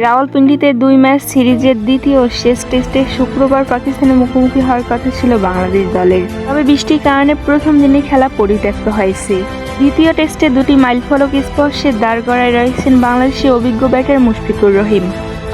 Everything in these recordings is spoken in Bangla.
রাওয়ালপিন্ডিতে ২ ম্যাচ সিরিজের দ্বিতীয় ও শেষ টেস্টে শুক্রবার পাকিস্তানের মুখোমুখি হওয়ার কথা ছিল বাংলাদেশ দলের। তবে বৃষ্টির কারণে প্রথম দিনে খেলা পরিত্যক্ত হয়েছে। দ্বিতীয় টেস্টে ২টি মাইলফলক স্পর্শে দাঁড়গড়ায় রয়েছেন বাংলাদেশের অভিজ্ঞ ব্যাটার মুশফিকুর রহিম।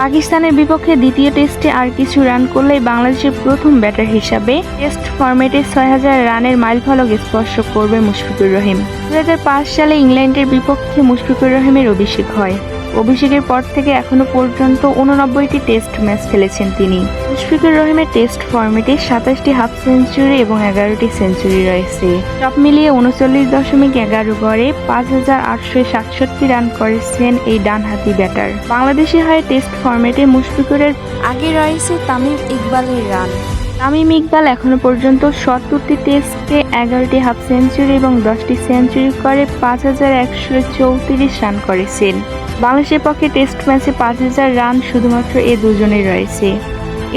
পাকিস্তানের বিপক্ষে দ্বিতীয় টেস্টে আর কিছু রান করলেই বাংলাদেশের প্রথম ব্যাটার হিসাবে টেস্ট ফরম্যাটে ৬,০০০ রানের মাইলফলক স্পর্শ করবে মুশফিকুর রহিম। ২০০৫ সালে ইংল্যান্ডের বিপক্ষে মুশফিকুর রহিমের অভিষেক হয়। অভিষেকের পর থেকে এখনো পর্যন্ত ৮৯টি টেস্ট ম্যাচ খেলেছেন তিনি। মুশফিকুর রহিমের টেস্ট ফরম্যাটে ২৭টি হাফ সেঞ্চুরি এবং ১১টি সেঞ্চুরি রয়েছে। সব মিলিয়ে ৩৯.১১ গড়ে ৫,৮৬৭ রান করেছেন এই ডানহাতি ব্যাটার। বাংলাদেশের হয়ে টেস্ট ফরম্যাটে মুশফিকুরের আগে রয়েছে তামিম ইকবালের রান। তামিম ইকবাল এখনো পর্যন্ত ৭০টি টেস্টে ১১টি হাফ সেঞ্চুরি এবং ১০টি সেঞ্চুরি করে ৫,১৩৪ রান করেছেন। বাংলাদেশের পক্ষে টেস্ট ম্যাচে ৫,০০০ রান শুধুমাত্র এ দুজনেই রয়েছে।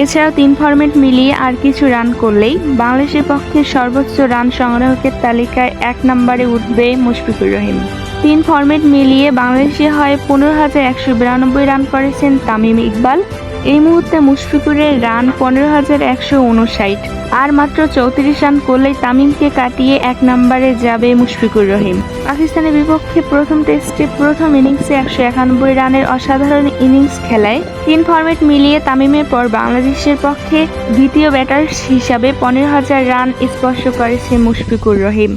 এছাড়াও ৩ ফরম্যাট মিলিয়ে আর কিছু রান করলেই বাংলাদেশের পক্ষে সর্বোচ্চ রান সংগ্রাহকের তালিকায় ১ নম্বরে উঠবে মুশফিকুর রহিম। ৩ ফরম্যাট মিলিয়ে বাংলাদেশের হয়ে ১৫,১৯২ রান করেছেন তামিম ইকবাল। এই মুহূর্তে মুশফিকুরের রান ১৫,১৫৯ আর মাত্র ৩৪ রান করলেই তামিমকে কাটিয়ে ১ নম্বরে যাবে মুশফিকুর রহিম। পাকিস্তানের বিপক্ষে প্রথম টেস্টে প্রথম ইনিংসে ১৯১ রানের অসাধারণ ইনিংস খেলায় ৩ ফরম্যাট মিলিয়ে তামিমের পর বাংলাদেশের পক্ষে দ্বিতীয় ব্যাটার হিসাবে ১৫,০০০ রান স্পর্শ করেছে মুশফিকুর রহিম।